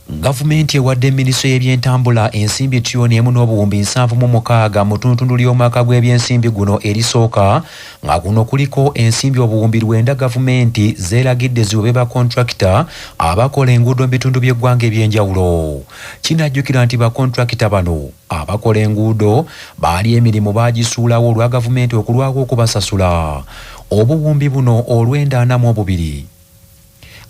Gavumenti ewadde Minisitule y'ebyentambula ensimbi tiriyoni emu n'obuwumbi 76 mu ttundu ly'omwaka gw'ebyensimbi guno erisooka nga kuno kuliko ensimbi obuwumbi 9 gavumenti zeeragidde ziwe ba kontrakita abakola enguudo mu bitundu by'eggwanga eby'enjawulo. Kinajjukira nti ba kontrakita bano abakola enguudo baali emirimu baagisuulawo olwa gavumenti okulwako okubasasula. Obuwumbi buno olw'42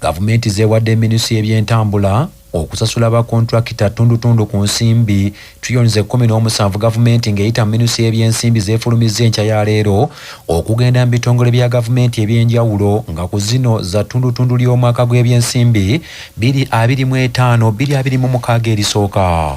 gavumenti zeewadde Minisitule y'ebyentambula okusasula ba kontrakita tundutundu ku nsimbi tiriyoni 17 gavumenti ng'eyita mu Minisitule y'ebyensimbi zeefulumizza enkya ya leero okugenda mu bitongole bya gavumenti eby'enjawulo nga ku zino za tundutundu ly'omwaka gw'ebyensimbi 2025-2026 erisooka.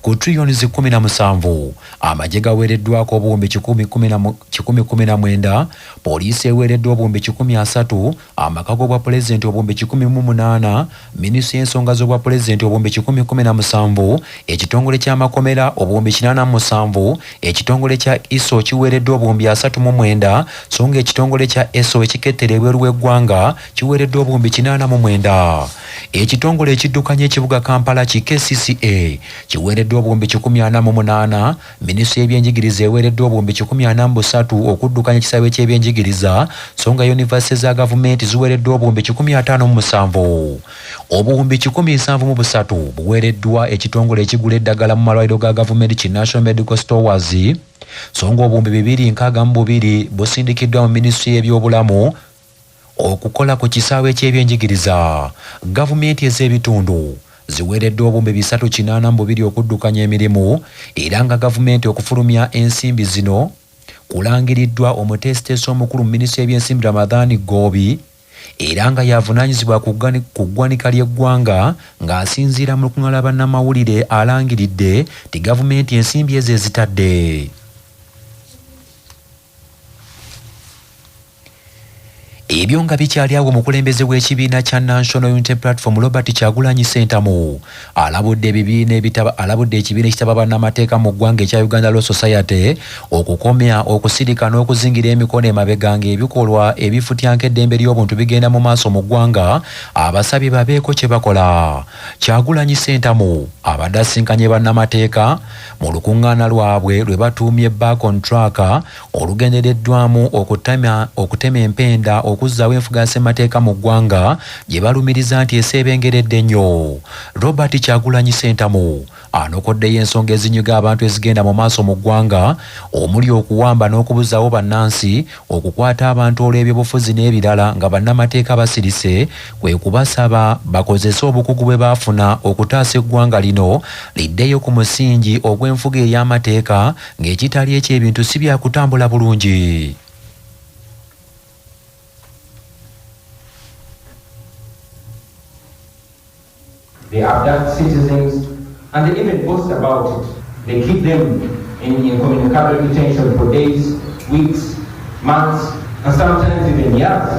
Ku tiriyoni 17 amagye gaweereddwako obuwumbi 119, poliisi eweereddwa obuwumbi 30, amaka g'obwa pulezidenti obuwumbi 18, minisitule y'ensonga z'obwa pulezidenti obuwumbi 117, ekitongole ky'amakomera obuwumbi 87, ekitongole kya ISO kiweereddwa obuwumbi 39, so nga ekitongole kya ESO ekikettera ebweru w'eggwanga kiweereddwa obuwumbi 89. Ekitongole ekiddukanya ekibuga Kampala ki KCCA kiweereddwa obuwumbi 48, minisitule y'ebyenjigiriza eweereddwa obuwumbi 43 okuddukanya ekisaawe ky'ebyenjigiriza, so nga yunivasite za gavumenti ziweereddwa obuwumbi 57. Obuwumbi 73 buweereddwa ekitongole ekigula eddagala mu malwaliro ga gavumenti ki National Medical Stores, so nga obuwumbi 262 busindikiddwa mu minisitule y'ebyobulamu okukola ku kisaawe ky'ebyenjigiriza. Gavumenti ez'ebitundu ziweereddwa obuwumbi 382 okuddukanya emirimu, era nga gavumenti okufulumya ensimbi zino kulangiriddwa omutesiteesi omukulu mu minisitule y'ebyensimbi Ramadhan Gobi, era nga yavunaanyizibwa ku ggwanika ly'eggwanga ng'asinziira mu lukuŋŋaana bannamawulire alangiridde ti gavumenti ensimbi ezo ezitadde. Ebyo nga bikyali awo omukulembeze w'ekibiina kya National Unity Platform Robert Kyagulanyi Ssentamu alabudde ekibiina ekitaba bannamateeka mu ggwanga ekya Uganda Law Society okukomya okusirika n'okuzingira emikono emabega ng'ebikolwa ebifutyanka eddembe ly'obuntu bigenda mu maaso mu ggwanga, abasabye babeeko kye bakola. Kyagulanyi Ssentamu abadde asinkanye bannamateeka mu lukuŋŋaana lwabwe lwe batuumye back on track olugendereddwamu okutema empenda okuzzaawo enfuga ya ssemateeka mu ggwanga gye balumiriza nti eseebengeredde nnyo. Robert Kyagulanyi Ssentamu anokoddeyo ensonga ezinyiga abantu ezigenda mu maaso mu ggwanga omuli okuwamba n'okubuzaawo bannansi, okukwata abantu olw'ebyobufuzi n'ebirala nga bannamateeka basirise, kwe kubasaba bakozese obukugu bwe baafuna okutaasa eggwanga lino liddeyo ku musingi ogw'enfuga ey'amateeka ng'ekitali eky'ebintu si byakutambula bulungi. They abduct citizens and they even boast about it. They keep them in incommunicable detention for days, weeks, months, and sometimes even years.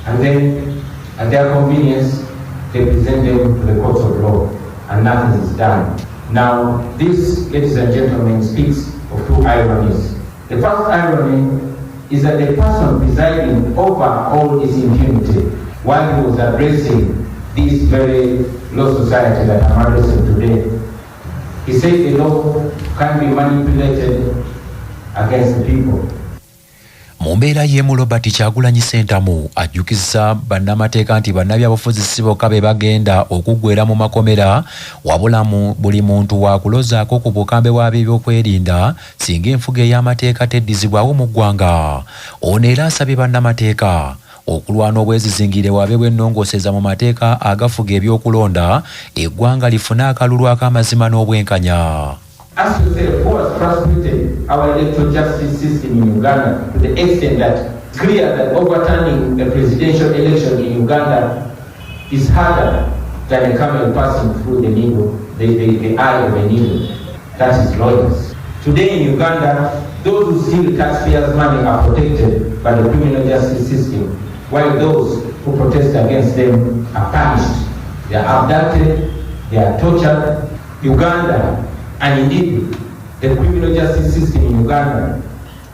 And then, at their convenience, they present them to the courts of law, and nothing is done. Now, this, ladies and gentlemen, speaks of two ironies. The first irony is that the person presiding over all this impunity, while he was addressing this very law society that I'm addressing today, he said the law can be manipulated against the people. Mu mbeera y'emu Robert Kyagulanyi Ssentamu ajjukizza bannamateeka nti bannabyabufuzi si bokka be bagenda okuggweera mu makomera, wabula buli muntu waakulozaako ku bukambe bw'ebyokwerinda singa enfuga ey'amateeka teddizibwawo mu ggwanga. Ono era asabye bannamateeka okulwana obwezizingire wabeewo ennongooseza mu mateeka agafuga ebyokulonda, eggwanga lifune akalulu ak'amazima n'obwenkanya. As you say, who has frustrated our electoral justice system in Uganda to the extent that it's clear that overturning the presidential election in Uganda is harder than a camel passing through the needle, the eye of a needle. That is lawyers. Today in Uganda, those who steal taxpayers' money are protected by the criminal justice system, while those who protest against them are punished. They are abducted, they are tortured. Uganda, and indeed the criminal justice system in Uganda,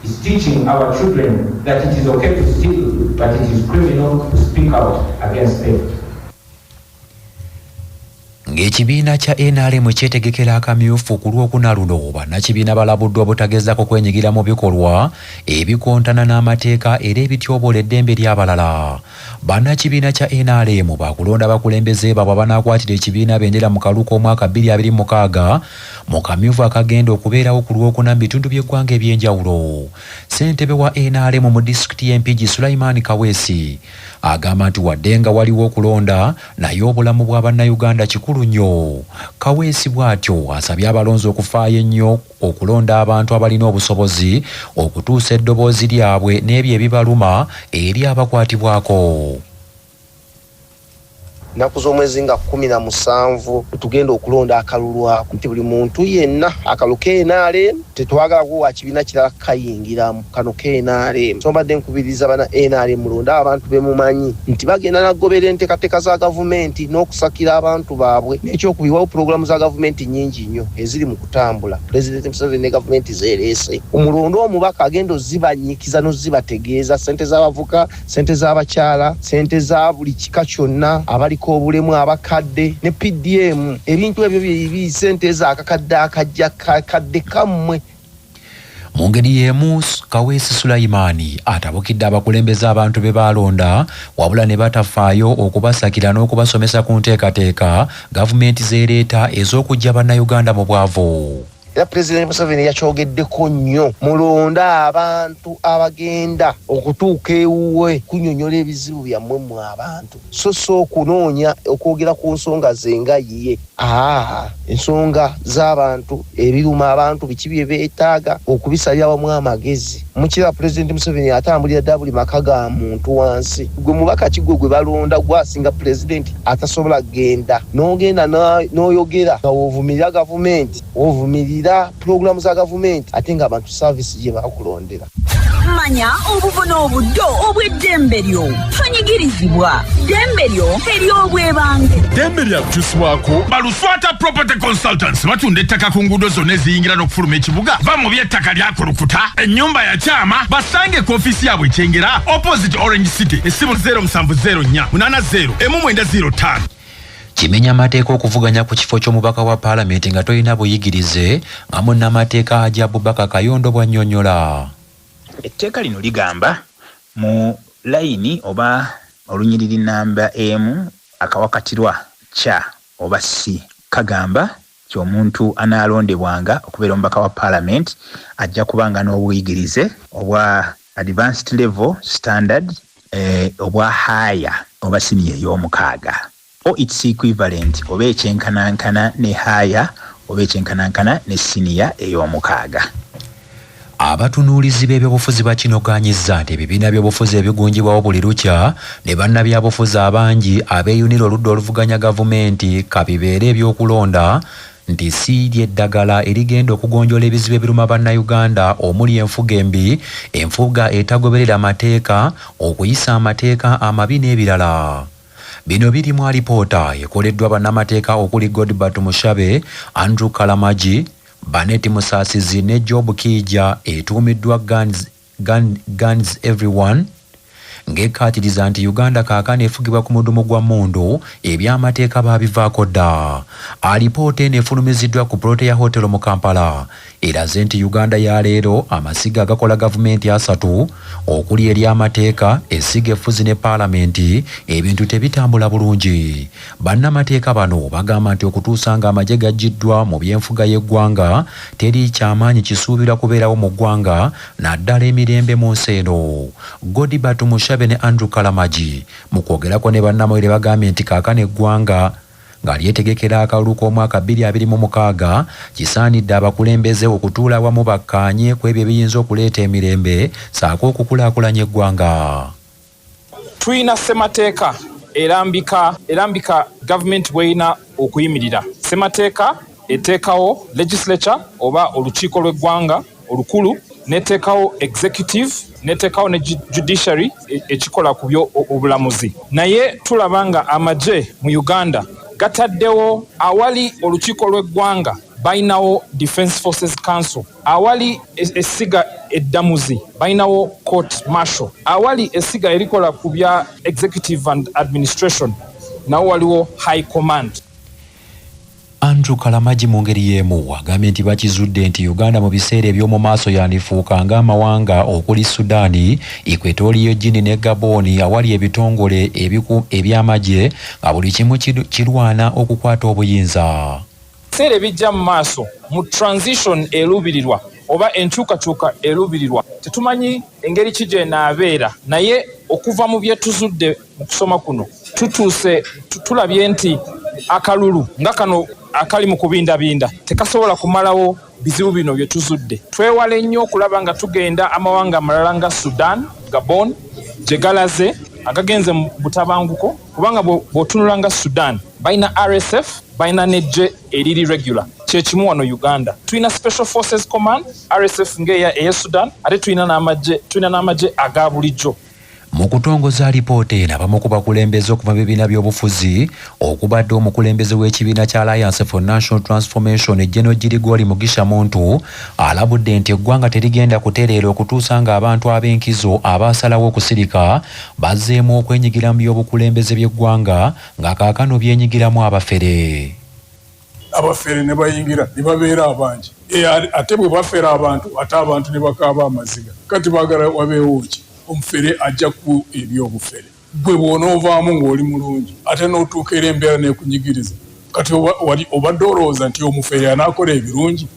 is teaching our children that it is okay to steal, but it is criminal to speak out against theft. Ng'ekibiina kya NRM kyetegekera akamyufu ku Lwokuna luno bannakibiina balabuddwa obutagezaako kwenyigira mu bikolwa ebikontana n'amateeka era ebityoboola eddembe ly'abalala. Bannakibiina kya NRM baakulonda abakulembeze baabwe banaakwatira ekibiina bendera mu kaluka omwaka 2026 mu kamyufu akagenda okubeerawo ku Lwokuna mu bitundu by'eggwanga eby'enjawulo. Ssentebe wa NRM mu disitulikiti y'Empigi Sulaiman Kaweesi agamba nti wadde nga waliwo okulonda naye obulamu bwa bannayuganda kikulu nnyo. Kaweesi bw'atyo asabye abalonzi okufaayo ennyo okulonda abantu abalina obusobozi okutuusa eddoboozi lyabwe n'ebyo ebibaluma eri abakwatibwako. Naku z'omwezi nga 17 tugenda okulonda akalulu ako nti buli muntu yenna akalu NRM tetwagala kuwa kibiina kirala kayingiramu kano NRM. So mbadde nkubiriza bana NRM mulonda abantu bemumanyi nti bagenda nagoberera enteekateeka za gavumenti n'okusakira abantu baabwe n'ekyokubiwawo pulogulaamu za gavumenti nnyingi nnyo eziri mu kutambula. Pulezidenti Museveni ne gavumenti zeereese omulondo omubaka agenda ozibanyikiza n'ozibategeeza ssente z'abavuka, ssente z'abakyala, ssente za buli kika kyonna abali obulemu abakadde ne PDM ebintu ebyo biri ssente zakakadde akajja kadde kammwe. Mu ngeri y'emu Kaweesi Sulaiman atabukidde abakulembeze abantu be baalonda wabula ne batafaayo okubasakira n'okubasomesa ku nteekateeka gavumenti zeereeta ez'okujja bannayuganda mu bwavu. Era Pulezidenti Museveni yakyogeddeko nnyo mulonda abantu abagenda okutuuka ewuwe kunyonyola ebizibu byammwe mu abantu so okunoonya okwogera ku nsonga zenga yiye ensonga z'abantu ebiruma abantu biki bye beetaaga okubisalira wamu amagezi. Mukira Pulezidenti Museveni atambulira ddala buli maka ga muntu wansi. Gwe mubaka kigwe gwe balonda gwasinga Pulezidenti atasobola kgenda n'ogenda n'oyogera nga woovumirira gavumenti woovumirira pulogulaamu za gavumenti ate nga abantu saavisi gye bakulondera. Manya obubona obuddo obw'eddembe lyo tonyigirizibwa ddembe lyo ery'obwebange. Ddembe lyakukyusibwako Baluswata Property Consultants batunda ettaka ku nguudo zonna eziyingira n'okufuluma ekibuga. Va mu by'ettaka lyakulukuta ennyumba ya kyama basange ku ofiisi yaabwe ekyengera opposite Orange City essimu 0704 80 1905. Kimenya amateeka okuvuganya ku kifo ky'omubaka wa paalamenti nga tolina buyigirize nga munnamateeka Haji Abubakar Kayondo bw'annyonnyola. Etteeka lino ligamba mu layini oba olunyiriri namba M akawakatirwa kya oba C kagamba ky'omuntu anaalondebwanga okubeera omubaka wa paalamenti ajja kubanga n'obuyigirize obwa advanced level standard obwa higher oba senior ey'omukaaga or its equivalent oba ekyenkanankana ne higher oba ekyenkanankana ne senior ey'omukaaga. Abatunuulizi b'ebyobufuzi bakinoganyizza nti ebibiina by'obufuzi ebigunjibwawo buli lukya ne bannabyabufuzi abangi abeeyunira oludda oluvuganya gavumenti kabibeere ebyokulonda nti si ly'eddagala erigenda okugonjoola ebizibu ebiruma bannayuganda omuli enfuga embi, enfuga etagoberera mateeka, okuyisa amateeka amabi n'ebirala. Bino birimu alipoota ekoleddwa bannamateeka okuli Godbert Mushabe, Andrew Kalamaji, Baneti Musasizi ne Job Kija etuumiddwa Guns Everyone ng'ekkaatiriza nti Uganda kaakano efugibwa ku mudumu gwa mmundu eby'amateeka baabivaako dda. Alipoota eno efulumiziddwa ku Protea Hotel mu Kampala eraze nti Uganda ya leero amasiga agakola gavumenti 3 okuli ery'amateeka, essiga effuzi ne paalamenti ebintu tebitambula bulungi. Bannamateeka bano bagamba nti okutuusa nga amagye gaggiddwa mu by'enfuga y'eggwanga teri kyamaanyi kisuubirwa kubeerawo mu ggwanga naddala emirembe mu nsi eno. Godibert Mushabe ne Andrew Kalamaji mu kwogerako ne bannamawulire bagambye nti kaakano eggwanga nga lyetegekera akalulu k'omwaka 2026 kisaanidde abakulembeze okutuula awamu bakkaanye ku ebyo ebiyinza okuleeta emirembe saako okukulaakulanya eggwanga. Tuyina ssemateeka erambika gavumenti bw'erina okuyimirira. Ssemateeka eteekawo legislature oba olukiiko lw'eggwanga olukulu, neteekawo executive, neteekawo ne judiciary ekikola ku by'obulamuzi. Naye tulaba nga amagye mu Uganda gataddewo awali olukiiko lw'eggwanga balinawo Defence Forces Council, awali essiga eddamuzi balinawo court martial, awali essiga erikola ku bya executive and administration nawo waliwo high command. Andrew Kalamaji mu ngeri y'emu agambye nti bakizudde nti Uganda mu biseera eby'omu maaso yandifuuka ng'amawanga okuli Sudaani, Equatorial Guinea ne Gabon awali ebitongole eby'amagye nga buli kimu kirwana okukwata obuyinza. Biseera ebijja mu maaso mu transition eruubirirwa oba enkyukakyuka eruubirirwa tetumanyi engeri ki gy'enaabeera, naye okuva mu bye tuzudde mu kusoma kuno tutuuse tulabye nti akalulu nga kano akali mu kubindabinda tekasobola kumalawo bizibu bino bye tuzudde. Twewale nnyo okulaba nga tugenda amawanga amalala nga Sudan, Gabon gye galaze agagenze mu butabanguko, kubanga bw'otunula nga Sudan balina RSF, balina n'eggye eriri regular. Kyekimu wano Uganda tulina Special Forces Command, RSF ng'eya Sudan, ate tulina n'amagye aga bulijjo. Mu kutongoza alipoota eno abamu ku bakulembeze okuva mu bibiina by'obufuzi okubadde omukulembeze w'ekibiina kya Alliance for National Transformation General Girigori Mugisha Muntu alabudde nti eggwanga terigenda kutereera okutuusa ng'abantu ab'enkizo abaasalawo okusirika bazzeemu okwenyigira mu by'obukulembeze by'eggwanga nga kaakano byenyigiramu abafere. Abafere ne bayingira ne babeera abangi ate bwe bafera abantu ate abantu ne bakaaba amaziga kati baagala wabeewo ki omufere ajja ku ebyobufere gwe bw'onoovaamu ng'oli mulungi ate n'otuuka era embeera n'ekunyigiriza kati obadde olowooza nti omufere anaakola ebirungi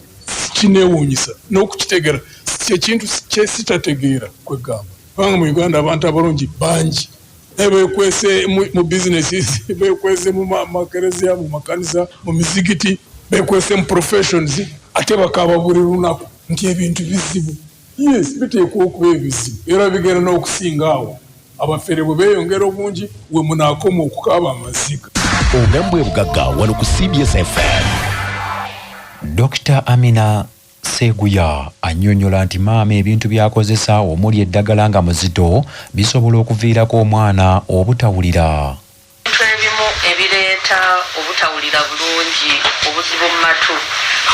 kineewuunyisa n'okukitegeera kyekintu kyesitategeera kwegamba kubanga mu Uganda abantu abalungi bangi beekwese mu bizinesi beekwese mu makereziya mu makanisa mu mizigiti beekwese mu professions ate bakaaba buli lunaku nti ebintu bizibu. Yes, biteekwa okuba ebizibu era bigenda n'okusinga awo abafere bwe beeyongera obungi we munaakoma okukaaba amaziga. Ogambwe bugagga wano ku CBS FM. Dr. Amina Seguya annyonnyola nti maama ebintu by'akozesa omuli eddagala nga muzito bisobola okuviirako omwana obutawulira. Ebintu ebimu ebireeta obutawulira bulungi obuzibu mu matu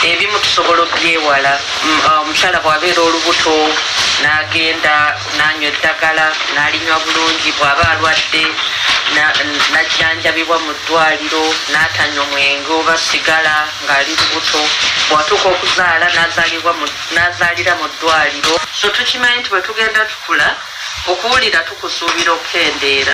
ebimu tusobola obyewala. Omukyala bw'abeera olubuto n'agenda n'anywa eddagala n'alinywa bulungi, bw'aba alwadde n'ajjanjabibwa mu ddwaliro n'atanywa mwenge oba sigala ng'ali lubuto, bw'atuuka okuzaala n'azaalira mu ddwaliro. So tukimanyi nti bwe tugenda tukula okuwulira tukusuubira okukendeera.